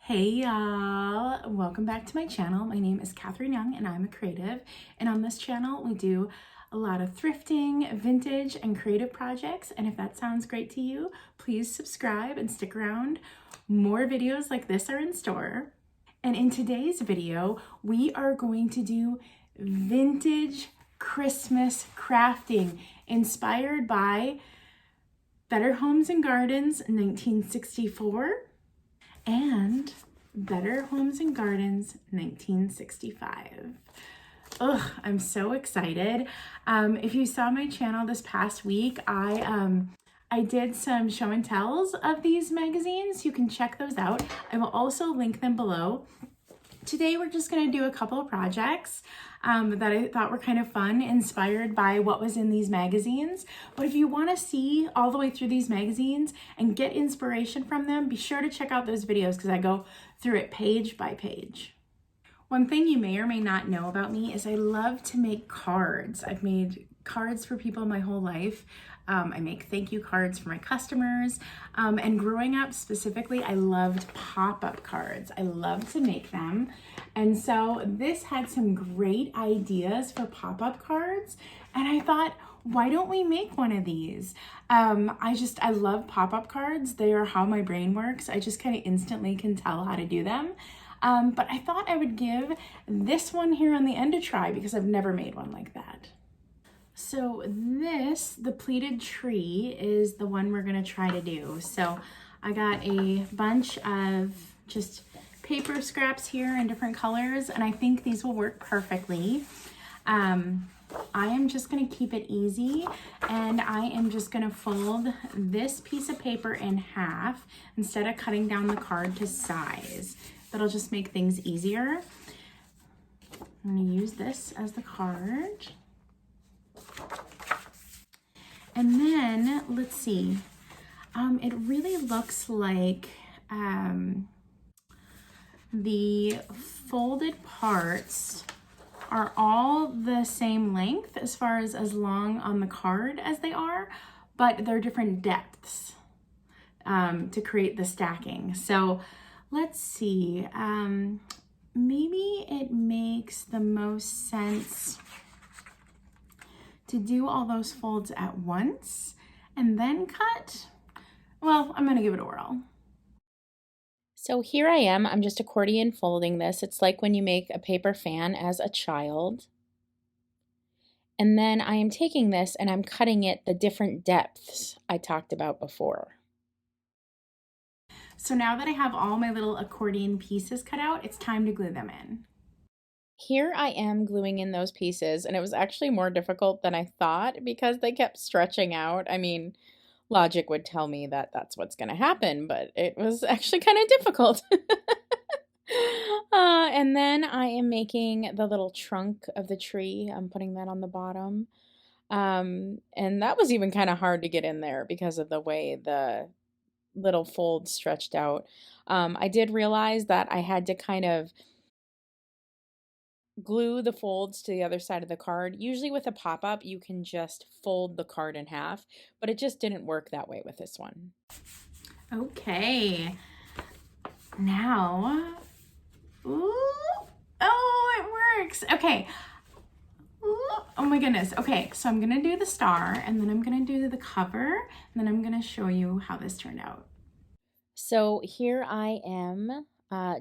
Hey y'all, welcome back to my channel. My name is Katherine Young and I'm a creative. And on this channel, we do a lot of thrifting, vintage, and creative projects. And if that sounds great to you, please subscribe and stick around. More videos like this are in store. And in today's video, we are going to do vintage Christmas crafting inspired by Better Homes and Gardens 1964 and Better Homes and Gardens 1965. Ugh, I'm so excited. If you saw my channel this past week, I did some show and tells of these magazines. You can check those out. I will also link them below. Today we're just going to do a couple of projects that I thought were kind of fun, inspired by what was in these magazines. But if you want to see all the way through these magazines and get inspiration from them, be sure to check out those videos because I go through it page by page. One thing you may or may not know about me is I love to make cards. I've made cards for people my whole life. I make thank you cards for my customers. And growing up specifically, I loved pop-up cards. I love to make them. And so this had some great ideas for pop-up cards. And I thought, why don't we make one of these? I love pop-up cards. They are how my brain works. I just kind of instantly can tell how to do them. But I thought I would give this one here on the end a try because I've never made one like that. So this, the pleated tree, is the one we're gonna try to do. So I got a bunch of just paper scraps here in different colors, and I think these will work perfectly. I am just gonna keep it easy, and I am just gonna fold this piece of paper in half instead of cutting down the card to size. That'll just make things easier. I'm gonna use this as the card. And then, let's see, it really looks like the folded parts are all the same length as far as long on the card as they are, but they're different depths to create the stacking. So let's see, maybe it makes the most sense to do all those folds at once and then cut. Well, I'm gonna give it a whirl. So here I am, I'm just accordion folding this. It's like when you make a paper fan as a child. And then I am taking this and I'm cutting it the different depths I talked about before. So now that I have all my little accordion pieces cut out, it's time to glue them in. Here I am gluing in those pieces, and it was actually more difficult than I thought because they kept stretching out. I mean, logic would tell me that that's what's going to happen, but it was actually kind of difficult. And then I am making the little trunk of the tree. I'm putting that on the bottom. And that was even kind of hard to get in there because of the way the little folds stretched out. I did realize that I had to kind of glue the folds to the other side of the card. Usually with a pop-up, you can just fold the card in half, but it just didn't work that way with this one. Okay, now, ooh, oh, it works. Okay, ooh, oh my goodness. Okay, so I'm gonna do the star, and then I'm gonna do the cover, and then I'm gonna show you how this turned out. So here I am,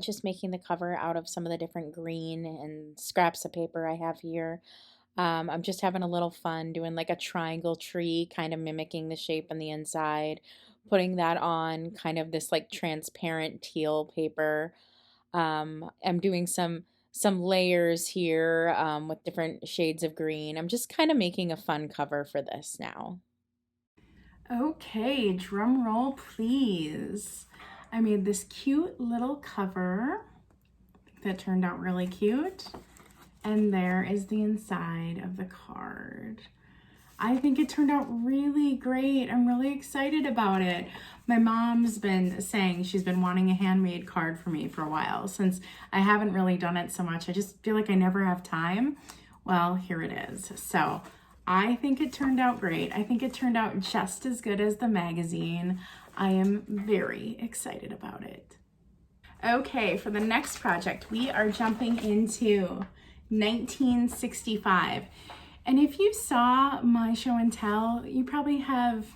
just making the cover out of some of the different green and scraps of paper I have here. I'm just having a little fun doing like a triangle tree, kind of mimicking the shape on the inside, putting that on kind of this like transparent teal paper. I'm doing some layers here with different shades of green. I'm just kind of making a fun cover for this now. Okay, drum roll please. I made this cute little cover that turned out really cute. And there is the inside of the card. I think it turned out really great. I'm really excited about it. My mom's been saying she's been wanting a handmade card for me for a while since I haven't really done it so much. I just feel like I never have time. Well, here it is. So I think it turned out great. I think it turned out just as good as the magazine. I am very excited about it. Okay, for the next project, we are jumping into 1965. And if you saw my show and tell, you probably have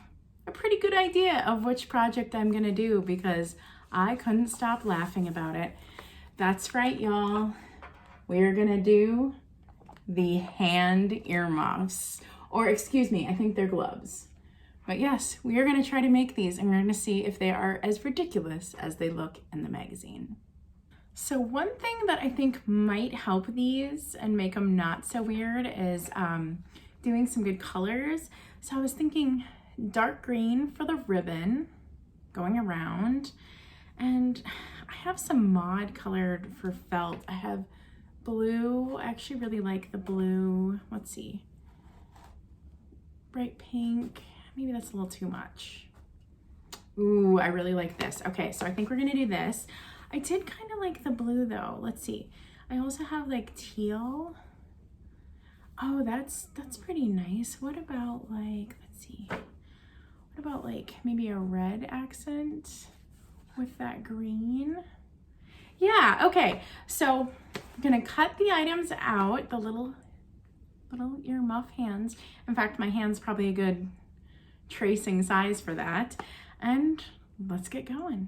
a pretty good idea of which project I'm gonna do because I couldn't stop laughing about it. That's right, y'all. We're gonna do the hand earmuffs, or excuse me, I think they're gloves. But yes, we are going to try to make these and we're going to see if they are as ridiculous as they look in the magazine. So one thing that I think might help these and make them not so weird is doing some good colors. So I was thinking dark green for the ribbon going around, and I have some mod colored for felt. I have blue. I actually really like the blue. Let's see. Bright pink. Maybe that's a little too much. Ooh, I really like this. Okay, so I think we're gonna do this. I did kind of like the blue though. Let's see. I also have like teal. Oh, that's pretty nice. What about like, let's see. What about like maybe a red accent with that green? Yeah, okay. So I'm gonna cut the items out, the little earmuff hands. In fact, my hand's probably a good tracing size for that. And let's get going.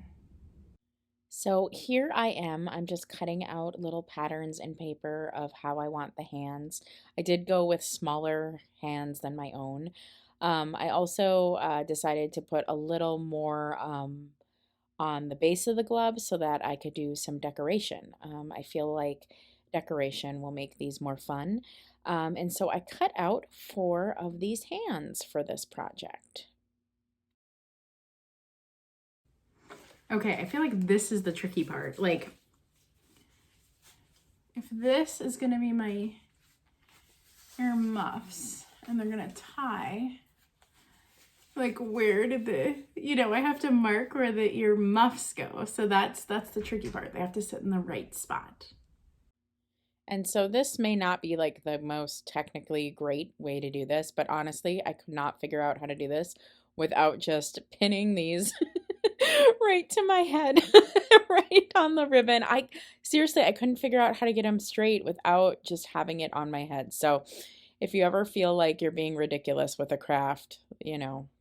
So here I am. I'm just cutting out little patterns in paper of how I want the hands. I did go with smaller hands than my own. I also decided to put a little more on the base of the glove so that I could do some decoration. I feel like decoration will make these more fun. And so I cut out 4 of these hands for this project. Okay, I feel like this is the tricky part. Like, if this is gonna be my earmuffs and they're gonna tie, like where did I have to mark where the earmuffs go. So that's the tricky part. They have to sit in the right spot. And so this may not be like the most technically great way to do this, but honestly, I could not figure out how to do this without just pinning these right to my head, right on the ribbon. I seriously, I couldn't figure out how to get them straight without just having it on my head. So if you ever feel like you're being ridiculous with a craft,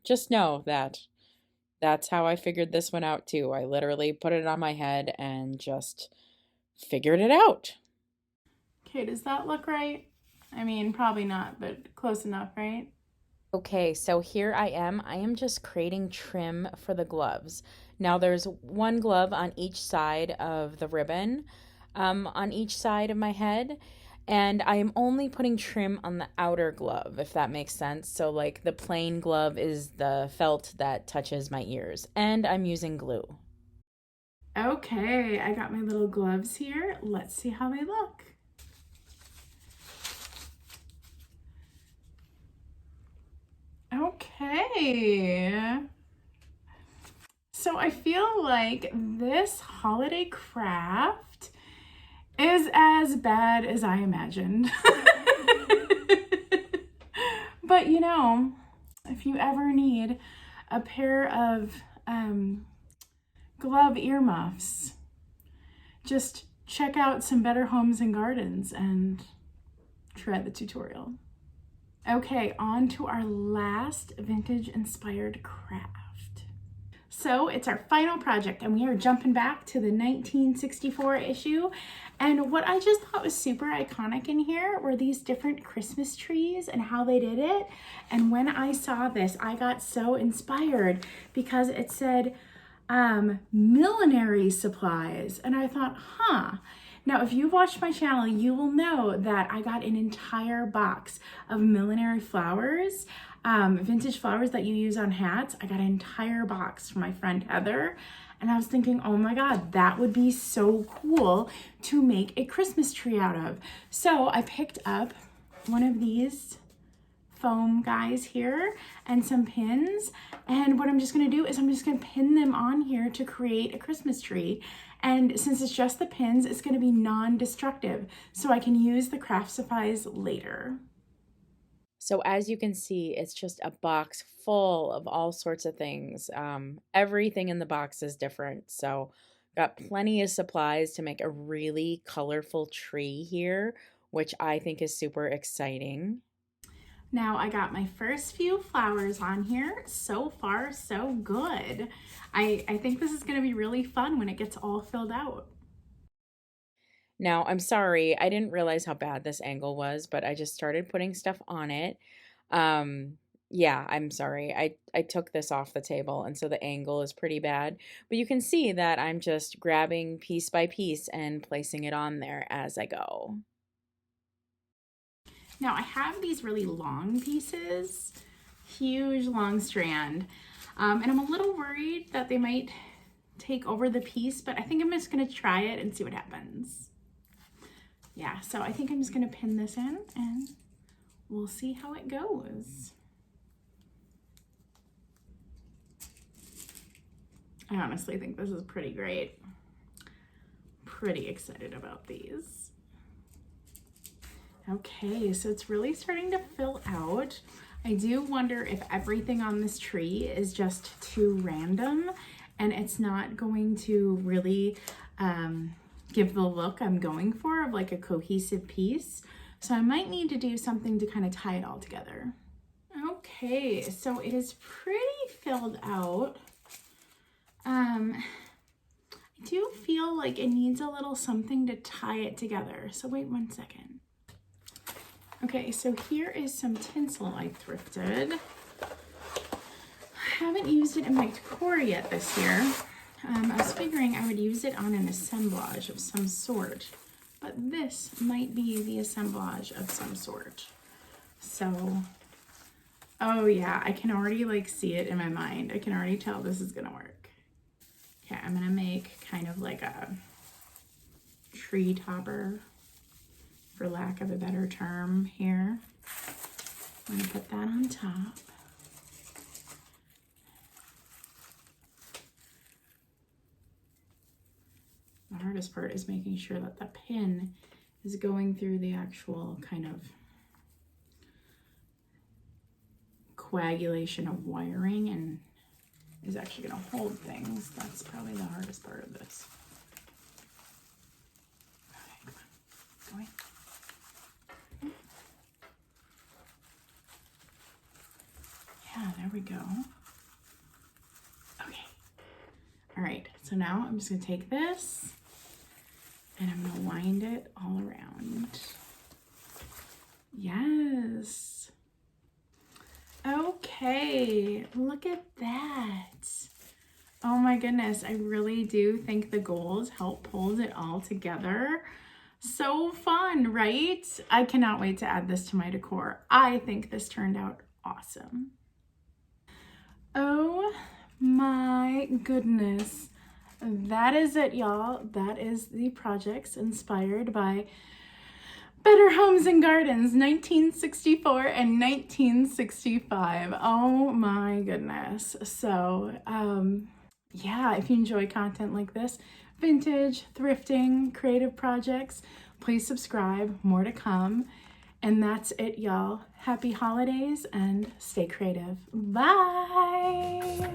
just know that that's how I figured this one out too. I literally put it on my head and just figured it out. Okay, does that look right? I mean, probably not, but close enough, right? Okay, so here I am. I am just creating trim for the gloves. Now there's one glove on each side of the ribbon, on each side of my head, and I am only putting trim on the outer glove, if that makes sense. So like the plain glove is the felt that touches my ears, and I'm using glue. Okay, I got my little gloves here. Let's see how they look. Okay. So I feel like this holiday craft is as bad as I imagined. But if you ever need a pair of glove earmuffs, just check out some Better Homes and Gardens and try the tutorial. Okay, on to our last vintage inspired craft. So it's our final project and we are jumping back to the 1964 issue. And what I just thought was super iconic in here were these different Christmas trees and how they did it. And when I saw this, I got so inspired because it said millinery supplies. And I thought, Now, if you've watched my channel, you will know that I got an entire box of millinery flowers, vintage flowers that you use on hats. I got an entire box from my friend Heather. And I was thinking, oh my God, that would be so cool to make a Christmas tree out of. So I picked up one of these foam guys here and some pins. And what I'm just gonna do is I'm just gonna pin them on here to create a Christmas tree. And since it's just the pins, it's gonna be non-destructive. So I can use the craft supplies later. So as you can see, it's just a box full of all sorts of things. Everything in the box is different. So Got plenty of supplies to make a really colorful tree here, which I think is super exciting. Now I got my first few flowers on here. So far, so good. I think this is gonna be really fun when it gets all filled out. Now, I'm sorry, I didn't realize how bad this angle was, but I just started putting stuff on it. Um, yeah, I'm sorry. I took this off the table, and so the angle is pretty bad. But you can see that I'm just grabbing piece by piece and placing it on there as I go. Now I have these really long pieces, huge long strand, and I'm a little worried that they might take over the piece, but I think I'm just gonna try it and see what happens. Yeah, so I think I'm just gonna pin this in and we'll see how it goes. I honestly think this is pretty great. Pretty excited about these. Okay, so it's really starting to fill out. I do wonder if everything on this tree is just too random and it's not going to really give the look I'm going for of like a cohesive piece. So I might need to do something to kind of tie it all together. Okay, so it is pretty filled out. I do feel like it needs a little something to tie it together. So wait 1 second. Okay, so here is some tinsel I thrifted. I haven't used it in my decor yet this year. I was figuring I would use it on an assemblage of some sort, but this might be the assemblage of some sort. So, oh yeah, I can already like see it in my mind. I can already tell this is gonna work. Okay, I'm gonna make kind of like a tree topper, for lack of a better term here. I'm gonna put that on top. The hardest part is making sure that the pin is going through the actual kind of coagulation of wiring and is actually gonna hold things. That's probably the hardest part of this. Okay, come on, go in. Yeah, there we go. Okay. All right, so now I'm just gonna take this and I'm gonna wind it all around. Yes. Okay, look at that. Oh my goodness, I really do think the gold helped hold it all together. So fun, right? I cannot wait to add this to my decor. I think this turned out awesome. Oh my goodness. That is it, y'all. That is the projects inspired by Better Homes and Gardens, 1964 and 1965. Oh my goodness. So, yeah, if you enjoy content like this, vintage, thrifting, creative projects, please subscribe. More to come. And that's it, y'all. Happy holidays and stay creative. Bye.